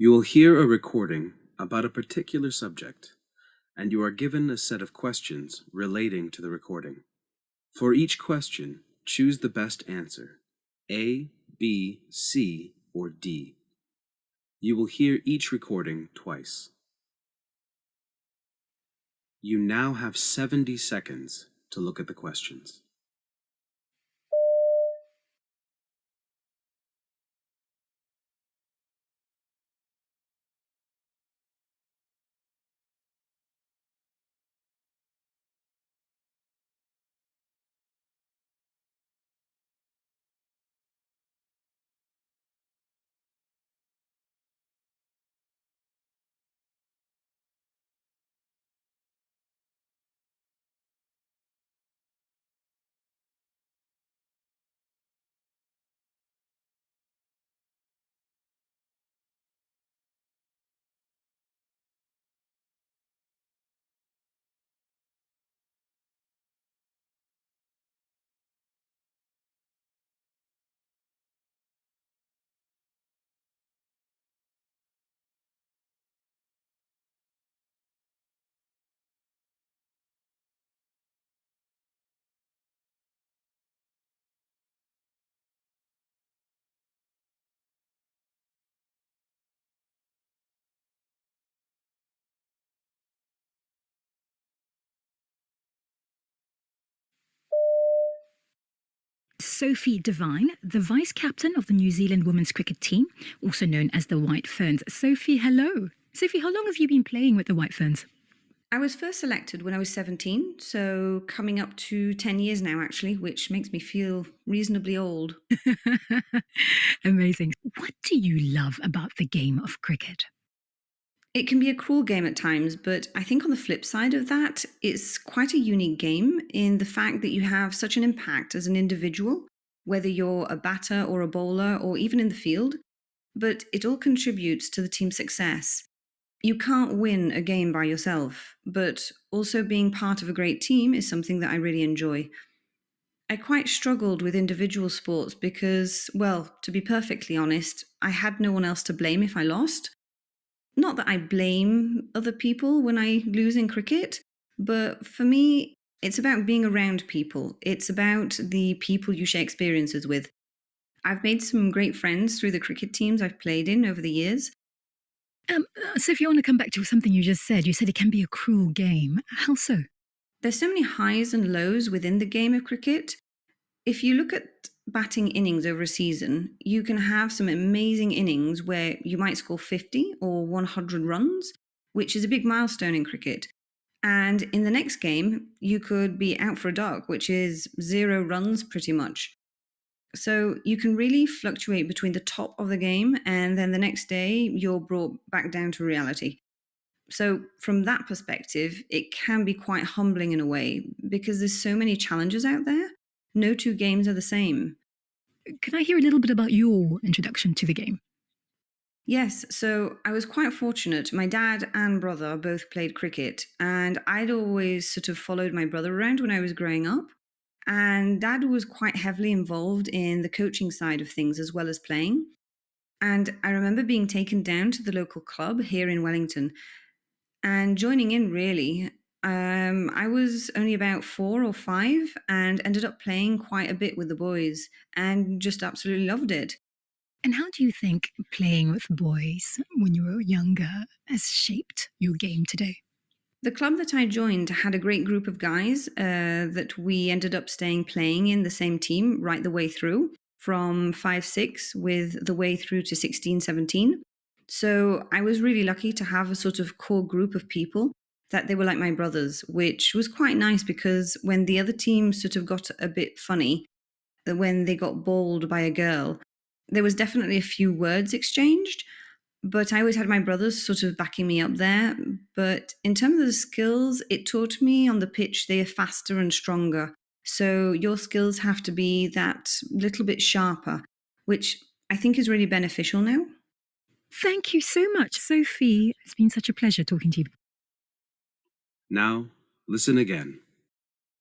You will hear a recording about a particular subject, and you are given a set of questions relating to the recording. For each question, choose the best answer, A, B, C, or D. You will hear each recording twice. You now have 70 seconds to look at the questions. Sophie Devine, the vice captain of the New Zealand women's cricket team, also known as the White Ferns. Sophie, hello. Sophie, how long have you been playing with the White Ferns? I was first selected when I was 17, so coming up to 10 years now, actually, which makes me feel reasonably old. Amazing. What do you love about the game of cricket? It can be a cruel game at times, but I think on the flip side of that, it's quite a unique game in the fact that you have such an impact as an individual, whether you're a batter or a bowler or even in the field, but it all contributes to the team's success. You can't win a game by yourself, but also being part of a great team is something that I really enjoy. I quite struggled with individual sports because, well, to be perfectly honest, I had no one else to blame if I lost. Not that I blame other people when I lose in cricket, but for me, it's about being around people. It's about the people you share experiences with. I've made some great friends through the cricket teams I've played in over the years. Sophie, I want to come back to something you just said. You said it can be a cruel game. How so? There's so many highs and lows within the game of cricket. If you look at batting innings over a season, you can have some amazing innings where you might score 50 or 100 runs, which is a big milestone in cricket. And in the next game, you could be out for a duck, which is 0 runs pretty much. So you can really fluctuate between the top of the game and then the next day you're brought back down to reality. So, from that perspective, it can be quite humbling in a way because there's so many challenges out there. No two games are the same. Can I hear a little bit about your introduction to the game? Yes, so I was quite fortunate. My dad and brother both played cricket, and I'd always sort of followed my brother around when I was growing up. And dad was quite heavily involved in the coaching side of things as well as playing. And I remember being taken down to the local club here in Wellington and joining in really. I was only about 4 or 5 and ended up playing quite a bit with the boys and just absolutely loved it. And how do you think playing with boys when you were younger has shaped your game today? The club that I joined had a great group of guys that we ended up staying playing in the same team right the way through from 5, 6 with the way through to 16, 17. So I was really lucky to have a sort of core group of people that they were like my brothers, which was quite nice because when the other team sort of got a bit funny, when they got bowled by a girl, there was definitely a few words exchanged, but I always had my brothers sort of backing me up there. But in terms of the skills, it taught me on the pitch they are faster and stronger. So your skills have to be that little bit sharper, which I think is really beneficial now. Thank you so much, Sophie. It's been such a pleasure talking to you. Now, listen again.